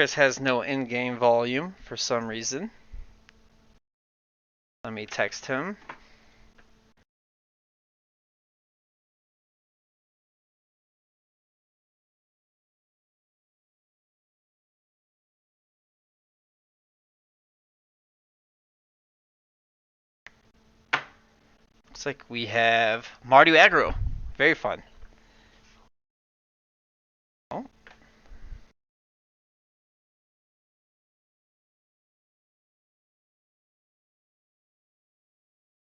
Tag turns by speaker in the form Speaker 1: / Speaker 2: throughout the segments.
Speaker 1: Chris has no in-game volume for some reason. Let me text him. Looks like we have Mardu Aggro. Very fun. Oh.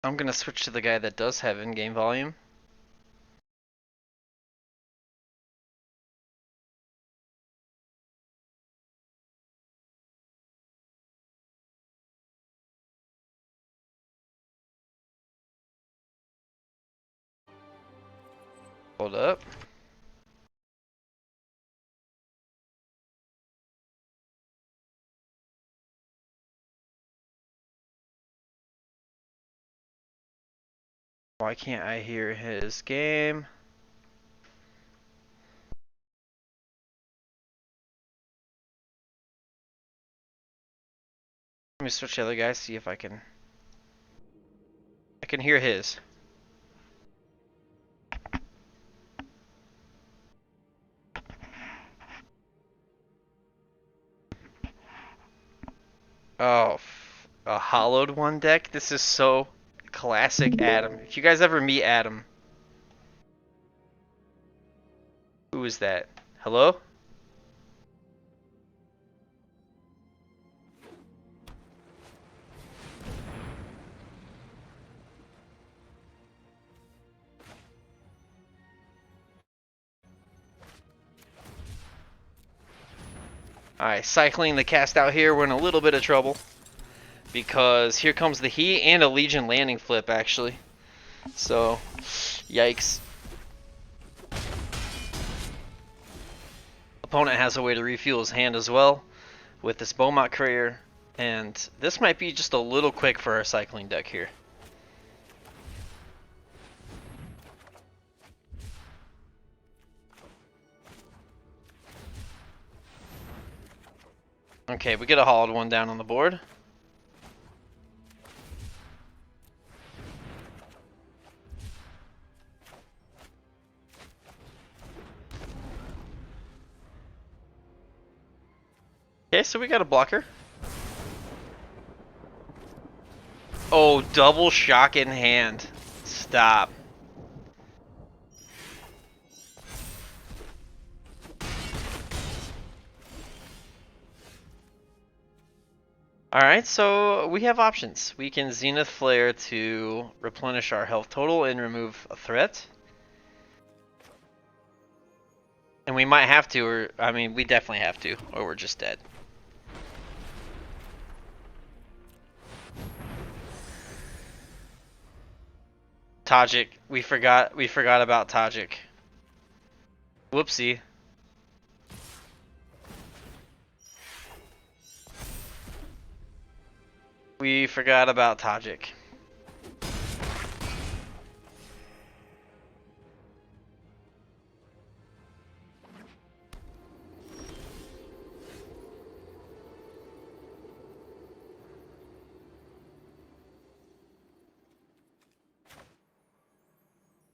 Speaker 1: I'm gonna switch to the guy that does have in-game volume. Hold up. Why can't I hear his game? Let me switch the other guy, see if I can hear his. Oh, a hollowed one deck? This is so classic Adam. If you guys ever meet Adam. Who is that? Hello? Alright, cycling the cast out here, we're in a little bit of trouble. Because here comes the Heat and a Legion landing flip, actually. So, yikes. Opponent has a way to refuel his hand as well with this Beaumont Courier. And this might be just a little quick for our cycling deck here. Okay, we get a hollowed one down on the board. Okay, so we got a blocker. Oh, double shock in hand. Stop. Alright, so we have options. We can Zenith Flare to replenish our health total and remove a threat. And we might have to, or I mean, we definitely have to, or we're just dead. Tajik, we forgot about Tajik. Whoopsie. We forgot about Tajik.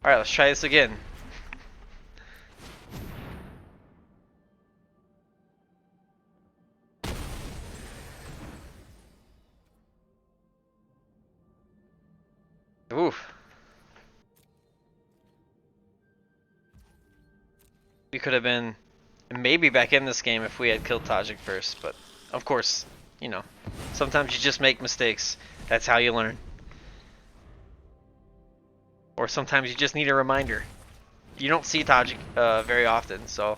Speaker 1: Alright, let's try this again. Oof. We could have been maybe back in this game if we had killed Tajik first, but of course, you know, sometimes you just make mistakes. That's how you learn. Or sometimes you just need a reminder. You don't see Tajik very often, so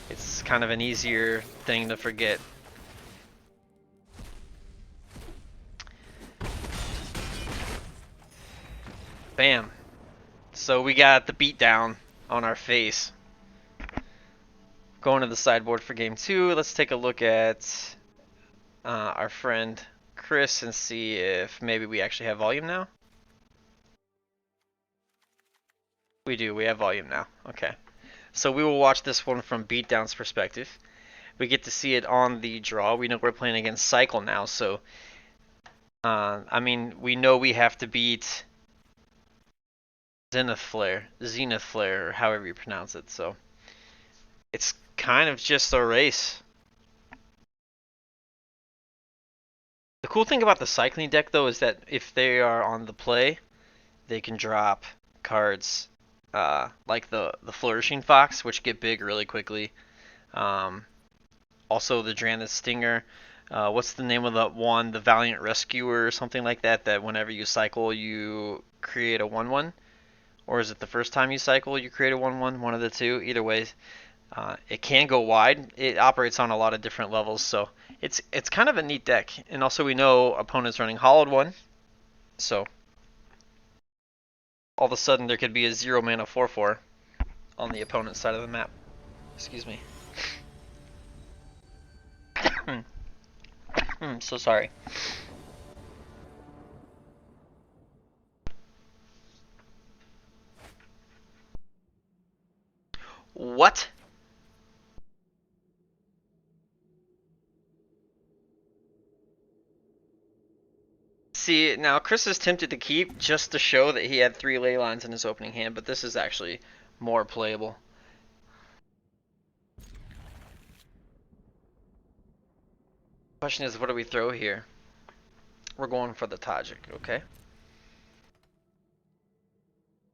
Speaker 1: it's kind of an easier thing to forget. Bam. So we got the beatdown on our face. Going to the sideboard for game 2, let's take a look at our friend Chris and see if maybe we actually have volume now. We do, we have volume now. Okay. So we will watch this one from Beatdown's perspective. we get to see it on the draw. We know we're playing against Cycle now, so I mean, we know we have to beat Zenith Flare, or however you pronounce it. So it's kind of just a race. The cool thing about the cycling deck, though, is that if they are on the play, they can drop cards like the Flourishing Fox, which get big really quickly. Also, the Dranded Stinger. What's the name of the one? The Valiant Rescuer or something like that, that whenever you cycle, you create a 1/1? Or is it the first time you cycle, you create a 1/1? One of the two. Either way, it can go wide. It operates on a lot of different levels, so it's kind of a neat deck. And also, we know opponents running Hollowed One, so all of a sudden there could be a 0-mana 4/4 on the opponent's side of the map. Excuse me. So sorry. What? See, now Chris is tempted to keep just to show that he had 3 ley lines in his opening hand, but this is actually more playable. Question is, what do we throw here? We're going for the Tajik, okay?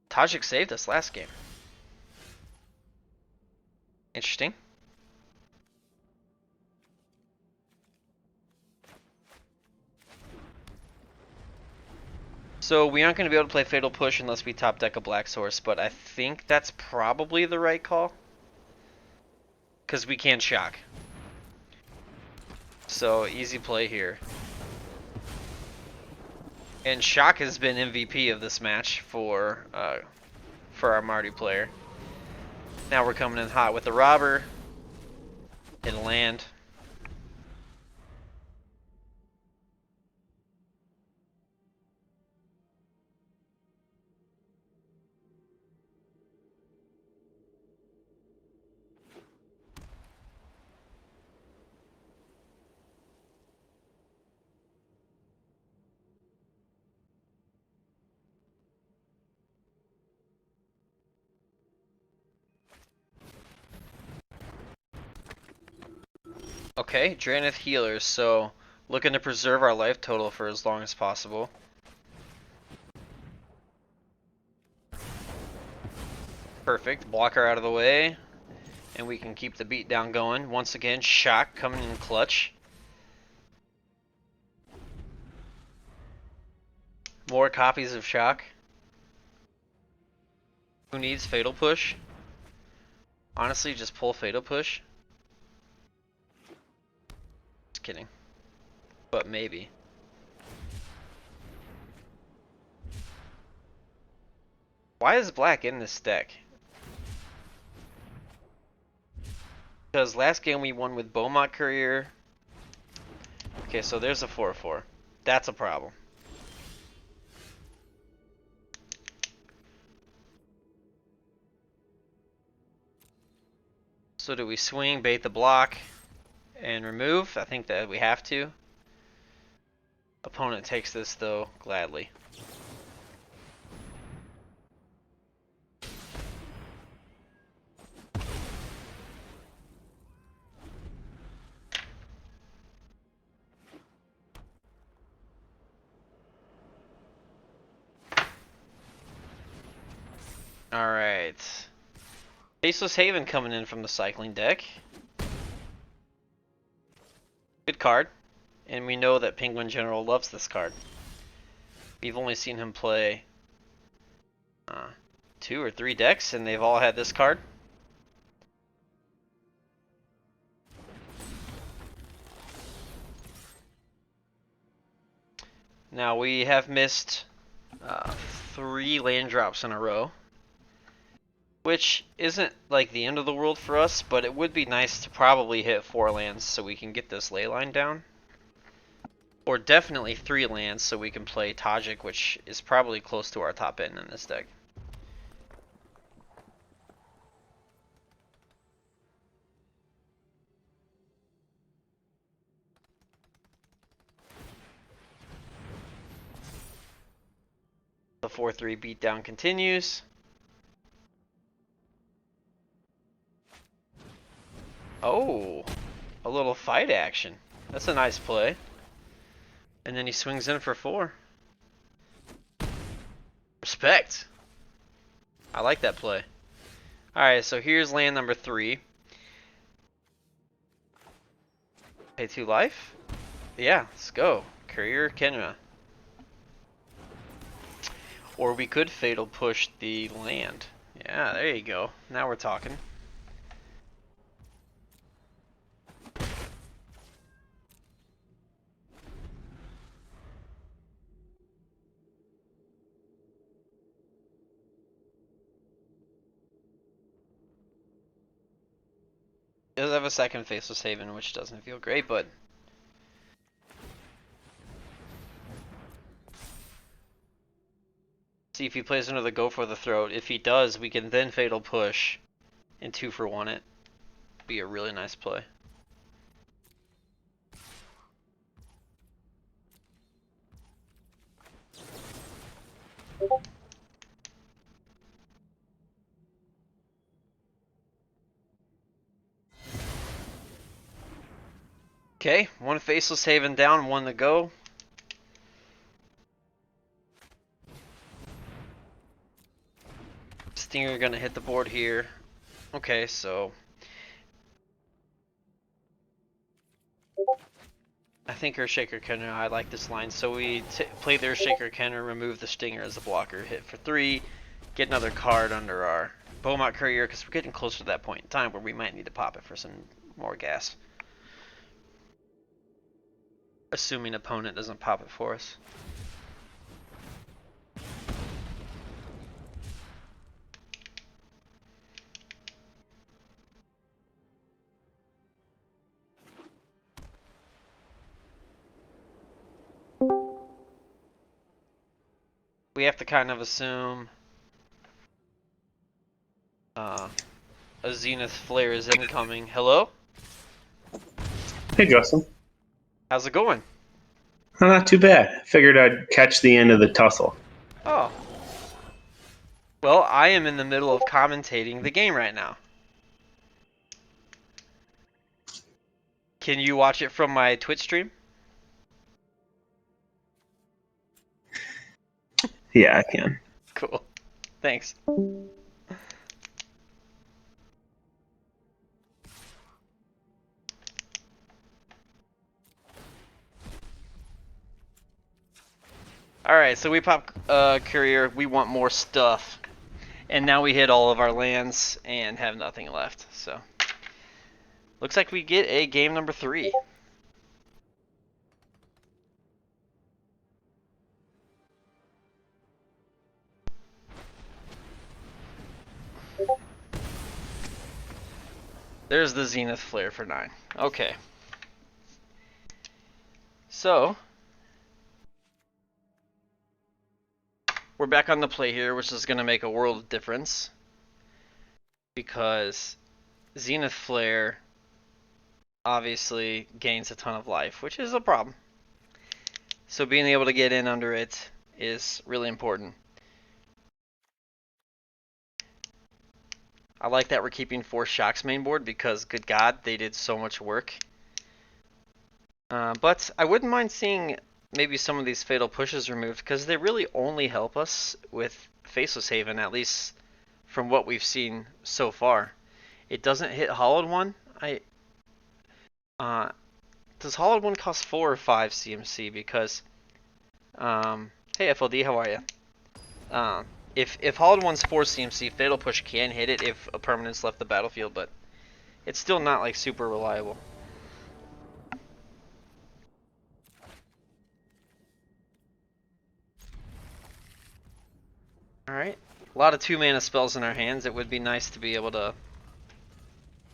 Speaker 1: Tajik saved us last game. Interesting. So we aren't going to be able to play Fatal Push unless we top deck a Black Source, but I think that's probably the right call. Because we can shock. So easy play here. And Shock has been MVP of this match for our Mardu player. Now we're coming in hot with the Robber. It'll land. Okay, Draneth Healers, so looking to preserve our life total for as long as possible. Perfect, blocker out of the way, and we can keep the beatdown going. Once again, Shock coming in clutch. More copies of Shock. Who needs Fatal Push? Honestly, just pull Fatal Push. Just kidding. But maybe. Why is black in this deck? Because last game we won with Beaumont Courier. Okay, so there's a 4/4. That's a problem. So do we swing, bait the block, and remove? I think that we have to. Opponent takes this though, gladly. Alright. Faceless Haven coming in from the cycling deck. Good card. And we know that Penguin General loves this card. We've only seen him play 2 or 3 decks, and they've all had this card. Now we have missed 3 land drops in a row, which isn't like the end of the world for us, but it would be nice to probably hit 4 lands so we can get this ley line down. Or definitely 3 lands so we can play Tajik, which is probably close to our top end in this deck. 4/3 beatdown continues. Oh, a little fight action. That's a nice play. And then he swings in for 4. Respect. I like that play. Alright, so here's land number 3. Pay 2 life? Yeah, let's go. Courier Kenra. Or we could fatal push the land. Yeah, there you go. Now we're talking. It does have a second Faceless Haven, which doesn't feel great, but see if he plays another Go for the Throat. If he does, we can then fatal push and 2 for 1 it. Be a really nice play. Okay, 1 Faceless Haven down, 1 to go. Stinger gonna hit the board here. Okay, so I think Earthshaker Kenner, I like this line. So we play the Earthshaker Kenner, remove the Stinger as a blocker, hit for 3, get another card under our Beaumont Courier, because we're getting closer to that point in time where we might need to pop it for some more gas. Assuming opponent doesn't pop it for us. We have to kind of assume a Zenith Flare is incoming. Hello?
Speaker 2: Hey, Justin.
Speaker 1: How's it going?
Speaker 2: Not too bad. Figured I'd catch the end of the tussle.
Speaker 1: Oh. Well, I am in the middle of commentating the game right now. Can you watch it from my Twitch stream?
Speaker 2: Yeah, I can.
Speaker 1: Cool. Thanks. Alright, so we pop Courier. We want more stuff. And now we hit all of our lands and have nothing left. So, looks like we get a game number 3. There's the Zenith Flare for 9. Okay. So, we're back on the play here, which is going to make a world of difference. Because Zenith Flare obviously gains a ton of life, which is a problem. So being able to get in under it is really important. I like that we're keeping 4 Shocks main board because, good God, they did so much work. But I wouldn't mind seeing maybe some of these fatal pushes removed because they really only help us with Faceless Haven, at least from what we've seen so far. It doesn't hit Hollowed One. Does Hollowed One cost 4 or 5 CMC? Because, hey FLD, how are you? If Hollowed One's 4 CMC, Fatal Push can hit it if a permanent's left the battlefield, but it's still not like super reliable. Alright, a lot of 2-mana spells in our hands. It would be nice to be able to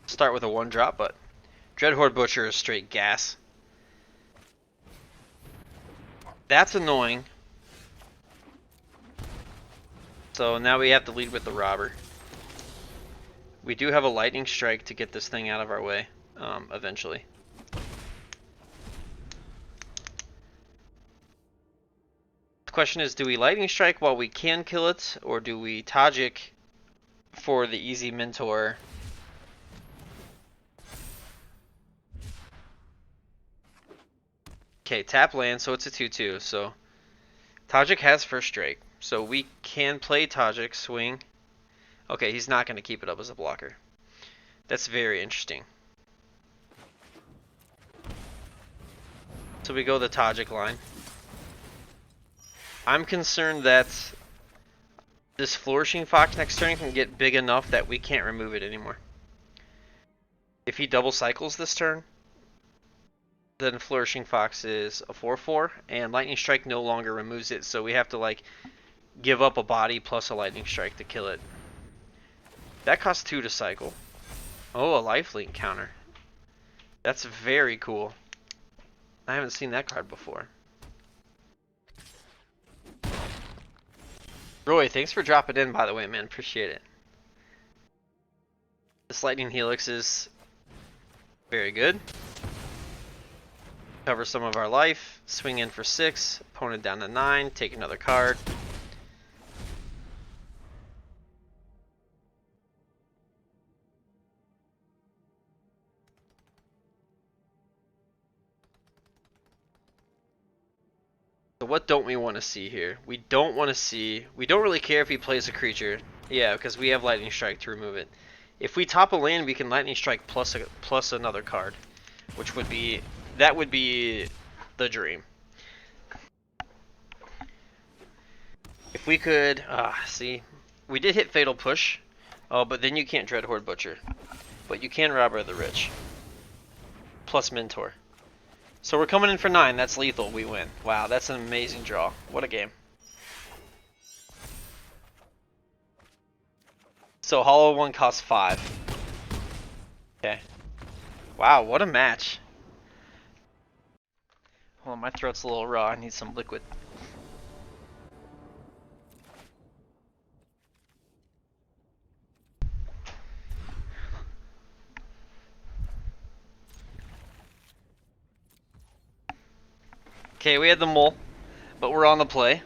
Speaker 1: start with a 1-drop, but Dreadhorde Butcher is straight gas. That's annoying. So now we have to lead with the Robber. We do have a Lightning Strike to get this thing out of our way, eventually. The question is, do we lightning strike while we can kill it, or do we Tajik for the easy mentor? Okay, tap land, so it's a 2/2. So Tajik has first strike, so we can play Tajik swing. Okay, he's not going to keep it up as a blocker. That's very interesting. So we go the Tajik line. I'm concerned that this Flourishing Fox next turn can get big enough that we can't remove it anymore. If he double cycles this turn, then Flourishing Fox is a 4/4, and Lightning Strike no longer removes it, so we have to like give up a body plus a Lightning Strike to kill it. That costs 2 to cycle. Oh, a lifelink counter. That's very cool. I haven't seen that card before. Roy, thanks for dropping in, by the way, man. Appreciate it. This Lightning Helix is very good. Cover some of our life. Swing in for 6. Opponent down to 9. Take another card. So what don't we want to see here? We don't really care if he plays a creature. Yeah, because we have Lightning Strike to remove it. If we top a land, we can Lightning Strike plus another card, which would be the dream. If we could, see, we did hit Fatal Push. Oh, but then you can't Dreadhorde Butcher, but you can Robber of the Rich. Plus Mentor. So we're coming in for 9. That's lethal. We win. Wow, that's an amazing draw. What a game. So Hollow 1 costs 5. Okay. Wow, what a match. Hold on, my throat's a little raw. I need some liquid. Okay, we had the mole, but we're on the play.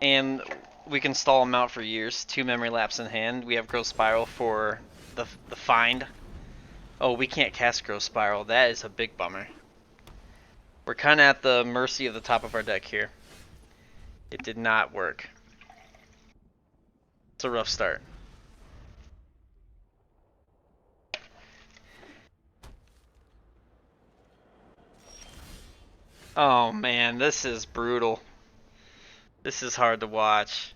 Speaker 1: And we can stall him out for years. 2 memory lapse in hand. We have Growth Spiral for the find. Oh, we can't cast Growth Spiral. That is a big bummer. We're kind of at the mercy of the top of our deck here. It did not work. It's a rough start. Oh man, this is brutal. This is hard to watch.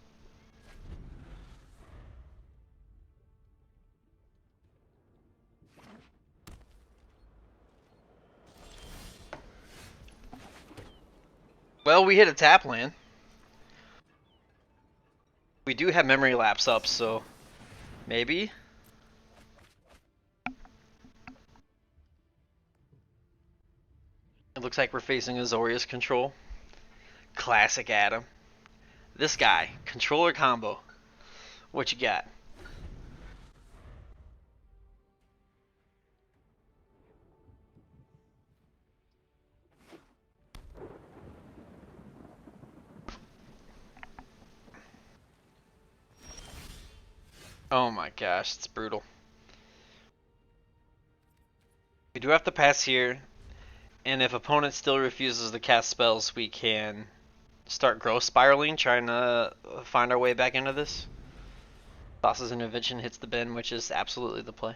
Speaker 1: Well, we hit a tap land. We do have memory lapse up, so maybe. It looks like we're facing Azorius control. Classic Adam. This guy, controller combo. What you got? Oh my gosh, it's brutal. We do have to pass here, and if opponent still refuses to cast spells, we can start growth spiraling, trying to find our way back into this. Thassa's Intervention hits the bin, which is absolutely the play.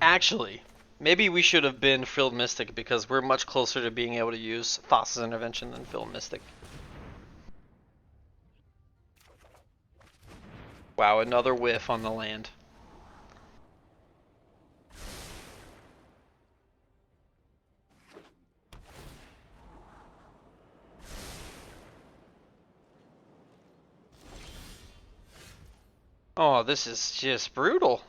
Speaker 1: Actually, maybe we should have been Frilled Mystic because we're much closer to being able to use Thassa's Intervention than Frilled Mystic. Wow, another whiff on the land. Oh, this is just brutal.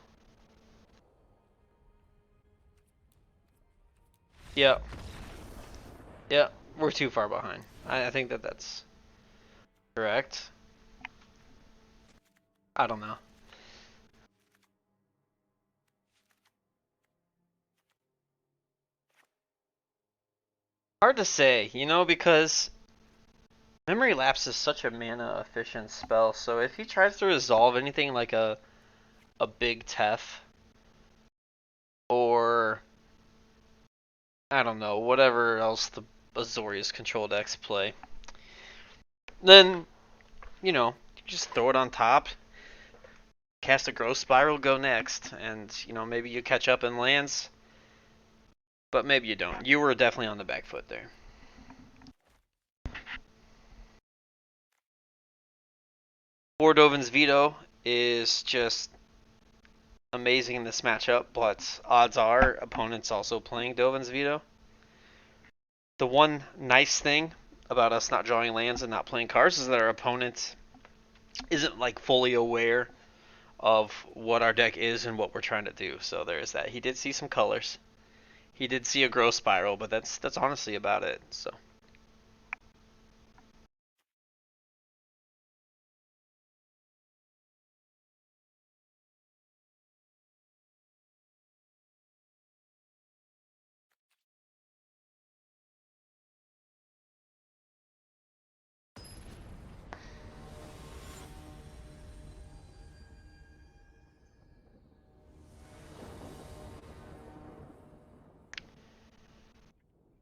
Speaker 1: Yep. Yep, we're too far behind. I think that's correct. I don't know. Hard to say, you know, because Memory Lapse is such a mana efficient spell, so if he tries to resolve anything like a big Tef, or I don't know, whatever else the Azorius control decks play, then, you know, you just throw it on top, cast a Growth Spiral, go next, and, you know, maybe you catch up in lands, but maybe you don't. You were definitely on the back foot there. Dovin's Veto is just amazing in this matchup, but odds are opponents also playing Dovin's Veto. The one nice thing about us not drawing lands and not playing cards is that our opponent isn't like fully aware of what our deck is and what we're trying to do. So there's that. He did see some colors. He did see a Growth Spiral, but that's honestly about it. So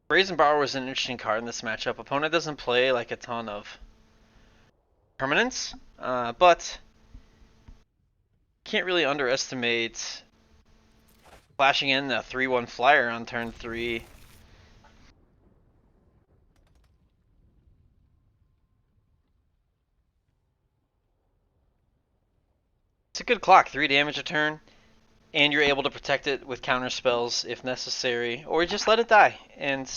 Speaker 1: Brazen Borrower is an interesting card in this matchup. Opponent doesn't play like a ton of permanents, but can't really underestimate flashing in a 3/1 flyer on turn 3. It's a good clock, 3 damage a turn, and you're able to protect it with counter spells if necessary, or just let it die. And,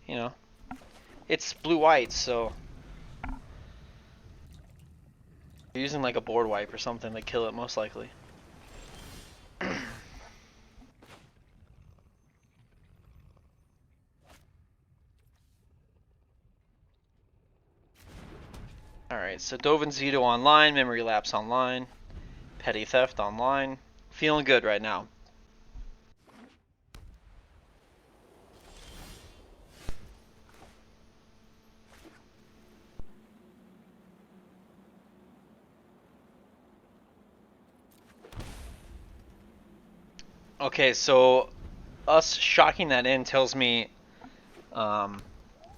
Speaker 1: you know, it's blue-white, so you're using like a board wipe or something to kill it most likely. Alright, so Dovin's Veto online, Memory Lapse online, Petty Theft online. Feeling good right now. Okay, so us shocking that in tells me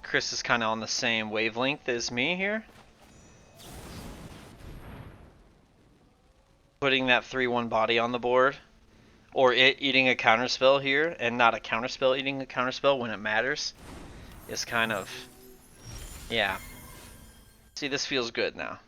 Speaker 1: Chris is kind of on the same wavelength as me here. Putting that 3/1 body on the board, or it eating a counterspell here, and not a counterspell eating a counterspell when it matters, is kind of, yeah. See, this feels good now.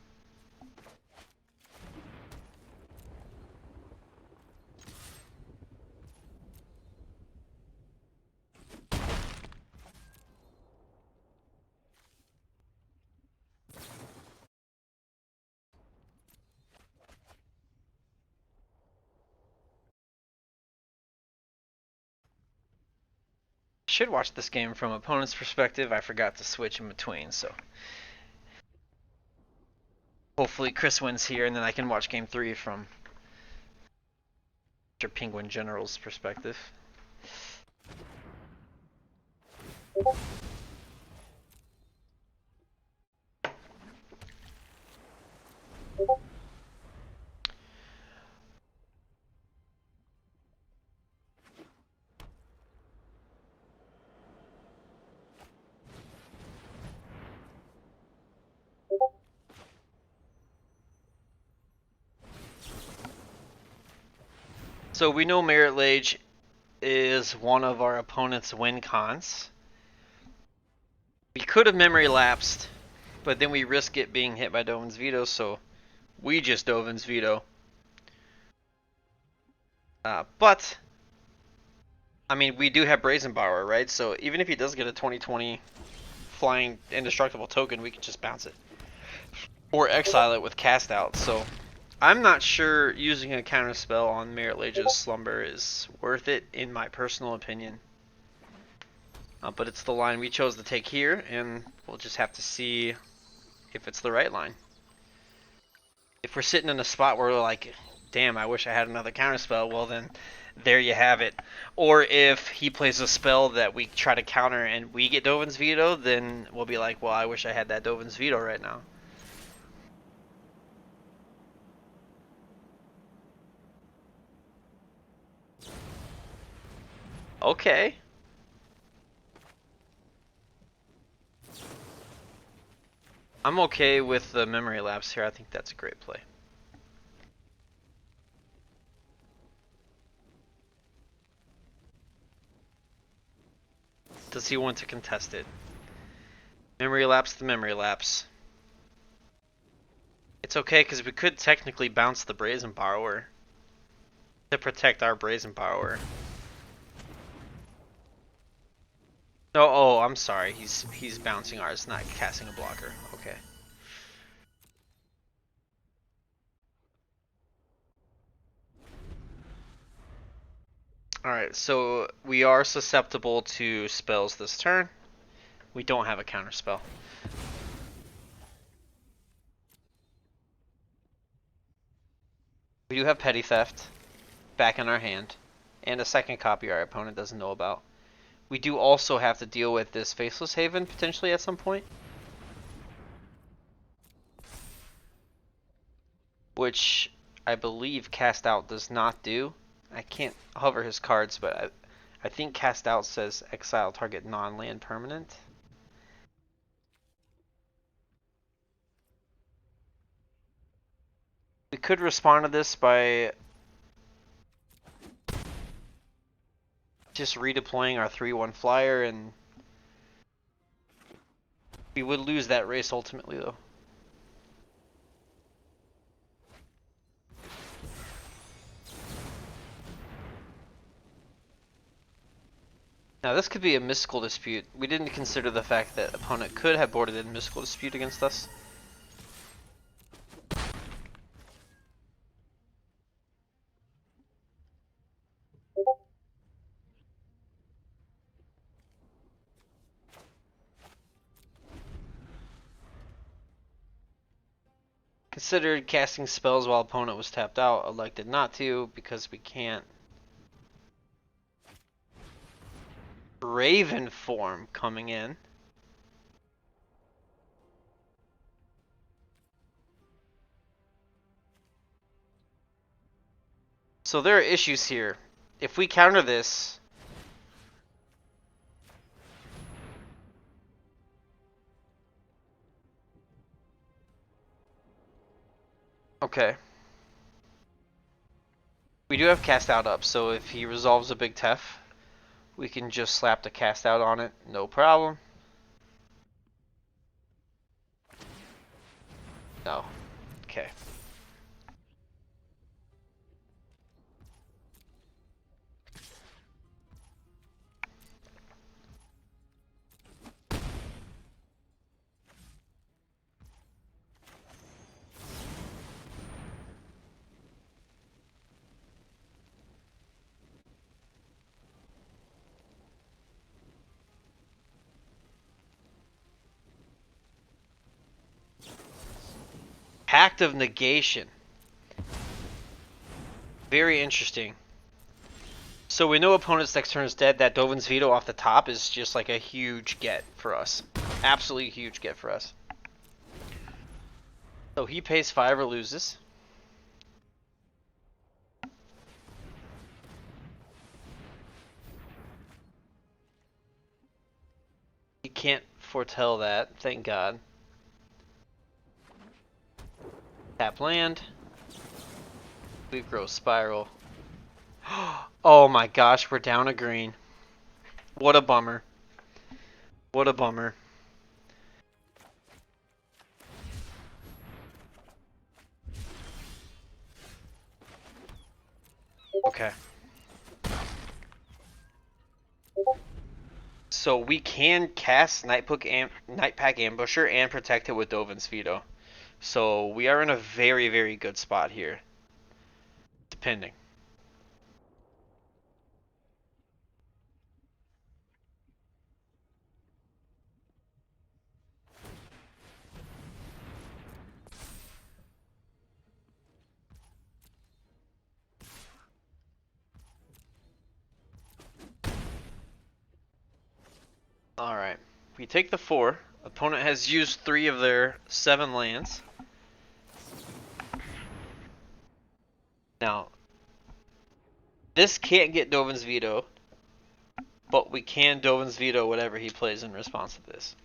Speaker 1: Should watch this game from opponent's perspective. I forgot to switch in between, so hopefully Chris wins here, and then I can watch game 3 from Mr. Penguin General's perspective. So we know Merit Lage is one of our opponent's win cons. We could have memory lapsed, but then we risk it being hit by Dovin's Veto, so we just Dovin's Veto. But, I mean, we do have Brazen Borrower, right? So even if he does get a 2020 flying indestructible token, we can just bounce it. Or exile it with cast out. So I'm not sure using a counter spell on Merit Lage's Slumber is worth it, in my personal opinion. But it's the line we chose to take here, and we'll just have to see if it's the right line. If we're sitting in a spot where we're like, damn, I wish I had another counter spell, well then There you have it. Or if he plays a spell that we try to counter and we get Dovin's Veto, then we'll be like, well, I wish I had that Dovin's Veto right now. Okay. I'm okay with the memory lapse here. I think that's a great play. Does he want to contest it? Memory lapse the memory lapse. It's okay because we could technically bounce the Brazen Borrower to protect our Brazen Borrower. No, oh, I'm sorry. He's bouncing ours, not casting a blocker. Okay. Alright, so we are susceptible to spells this turn. We don't have a counter spell. We do have Petty Theft back in our hand, and a second copy our opponent doesn't know about. We do also have to deal with this Faceless Haven potentially at some point, which I believe Cast Out does not do. I can't hover his cards, but I think Cast Out says exile target non-land permanent. We could respond to this by just redeploying our 3/1 flyer, and we would lose that race ultimately though. Now this could be a Mystical Dispute. We didn't consider the fact that opponent could have boarded in Mystical Dispute against us. Considered casting spells while opponent was tapped out, elected not to because we can't. Raven form coming in. So there are issues here. If we counter this, okay. We do have cast out up, so if he resolves a big Tef, we can just slap the cast out on it, no problem. No. Okay. Pact of Negation. Very interesting. So we know opponent's next turn is dead. That Dovin's Veto off the top is just like a huge get for us. Absolutely huge get for us. So he pays 5 or loses. He can't foretell that, thank God. Tap land. We grow Spiral. Oh my gosh, we're down a green. What a bummer. What a bummer. Okay. So we can cast Nightpack Ambusher and protect it with Dovin's Veto. So we are in a very, very good spot here. Depending. Alright. We take the 4. Opponent has used 3 of their 7 lands. Now, this can't get Dovin's Veto, but we can Dovin's Veto whatever he plays in response to this.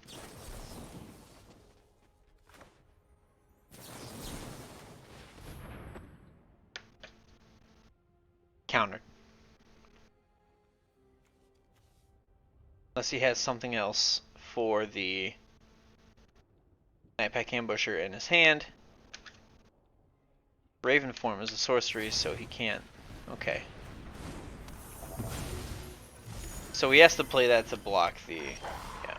Speaker 1: Countered. Unless he has something else for the Nightpack Ambusher in his hand. Raven form is a sorcery, so he can't. Okay. So he has to play that to block the... Yeah.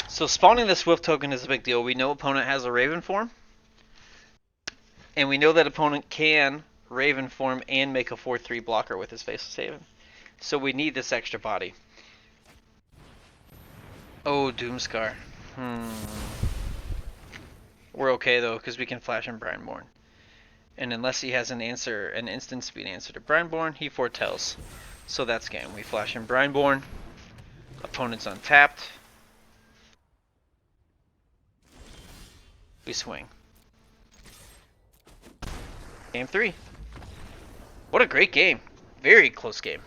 Speaker 1: So spawning the Swift token is a big deal. We know opponent has a Raven form. And we know that opponent can Raven form and make a 4/3 blocker with his Faceless Haven. So we need this extra body. Oh, Doomscar. We're okay though, because we can flash in Brineborn. And unless he has an instant speed answer to Brineborn, he foretells. So that's game. We flash in Brineborn. Opponent's untapped. We swing. Game 3. What a great game. Very close game.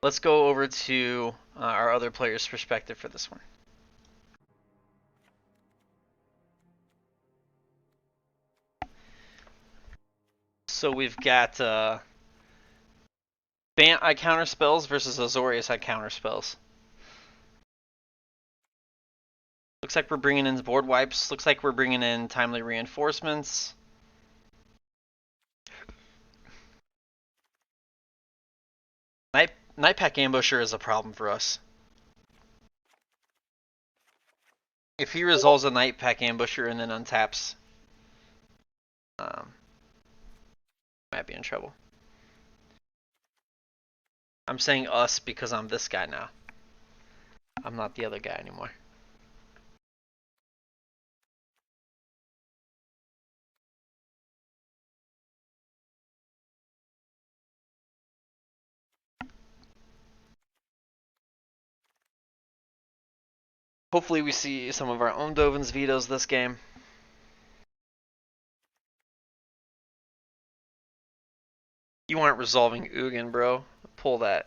Speaker 1: Let's go over to our other player's perspective for this one. So we've got Bant I counter spells versus Azorius I counter spells. Looks like we're bringing in board wipes. Looks like we're bringing in timely reinforcements. Nightpack Ambusher is a problem for us. If he resolves a Nightpack Ambusher and then untaps, might be in trouble. I'm saying us because I'm this guy now. I'm not the other guy anymore. Hopefully we see some of our own Dovin's vetoes this game. You aren't resolving Ugin, bro. Pull that.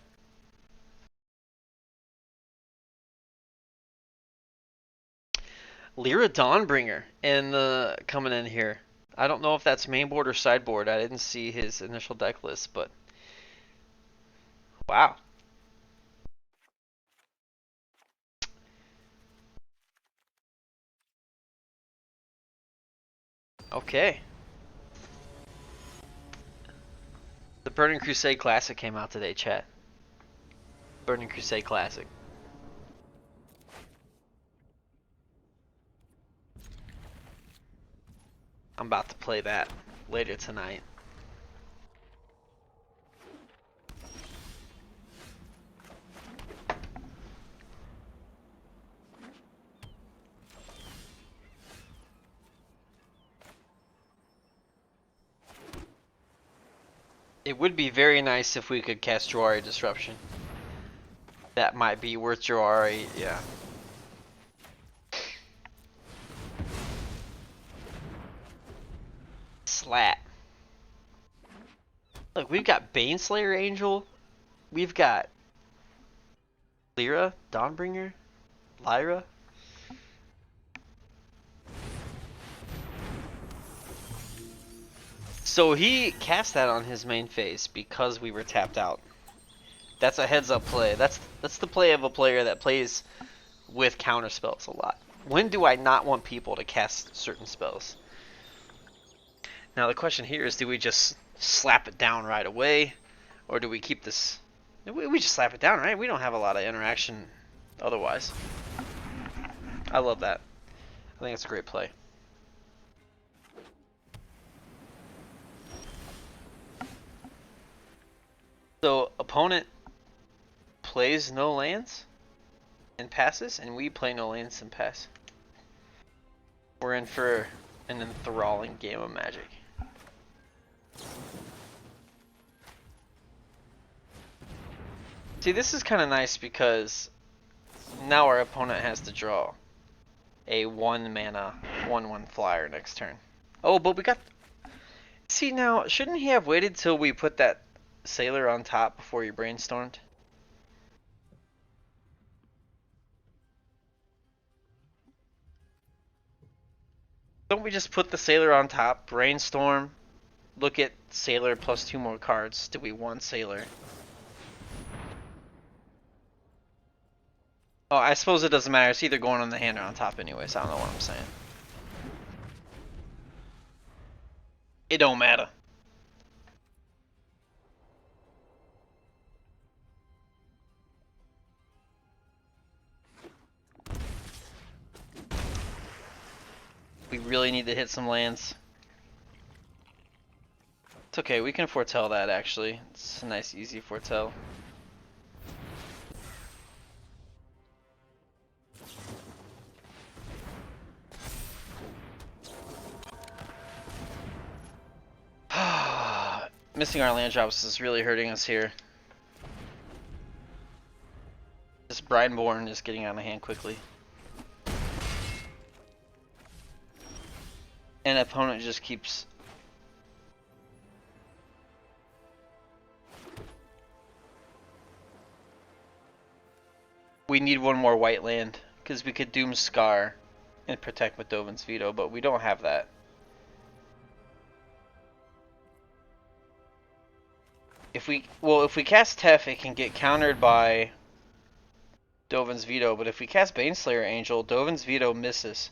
Speaker 1: Lyra Dawnbringer coming in here. I don't know if that's mainboard or sideboard. I didn't see his initial deck list, but wow. Okay. The Burning Crusade Classic came out today, chat. Burning Crusade Classic. I'm about to play that later tonight. It would be very nice if we could cast Jawari Disruption. That might be worth Jawari, yeah. Slat. Look, we've got Baneslayer Angel. We've got Lyra, Dawnbringer, Lyra. So he cast that on his main phase because we were tapped out. That's a heads up play. That's the play of a player that plays with counter spells a lot. When do I not want people to cast certain spells? Now the question here is, do we just slap it down right away? Or do we keep this... We just slap it down, right? We don't have a lot of interaction otherwise. I love that. I think it's a great play. So opponent plays no lands and passes, and we play no lands and pass. We're in for an enthralling game of Magic. See, this is kind of nice because now our opponent has to draw a 1-mana 1/1 flyer next turn. Oh, but we got... See, now, shouldn't he have waited till we put that Sailor on top before he brainstormed? Don't we just put the Sailor on top, brainstorm, look at Sailor plus 2 more cards? Do we want Sailor? Oh, I suppose it doesn't matter. It's either going on the hand or on top anyway, so I don't know what I'm saying. It don't matter. We really need to hit some lands. It's okay, we can foretell that actually. It's a nice easy foretell. Missing our land drops is really hurting us here. This Brineborn is getting out of hand quickly. And opponent just keeps... We need one more white land, because we could Doom Scar and protect with Dovin's Veto, but we don't have that. If we cast Tef, it can get countered by Dovin's Veto, but if we cast Baneslayer Angel, Dovin's Veto misses.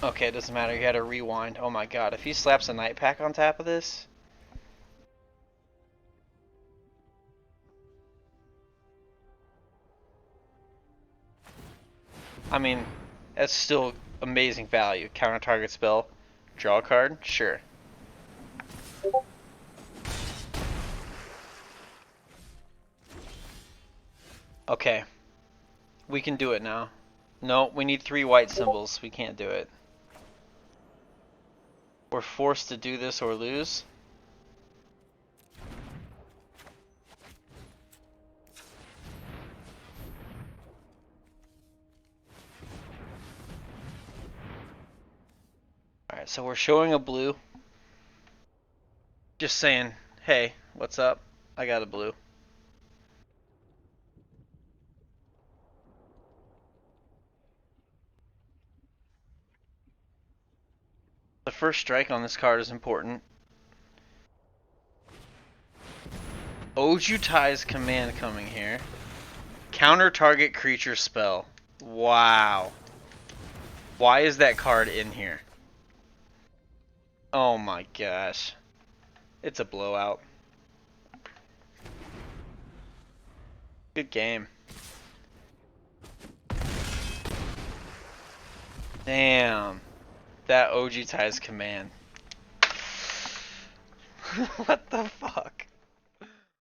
Speaker 1: Okay, it doesn't matter, he had to rewind. Oh my god, if he slaps a Night Pack on top of this... I mean, that's still amazing value. Counter target spell, draw a card, sure. Okay, we can do it now. No, we need 3 white symbols. We can't do it. We're forced to do this or lose. Alright, so we're showing a blue. Just saying, hey, what's up? I got a blue. The first strike on this card is important. Ojutai's command coming here. Counter target creature spell. Wow. Why is that card in here? Oh my gosh. It's a blowout. Good game. Damn. That Ojutai's command. What the fuck?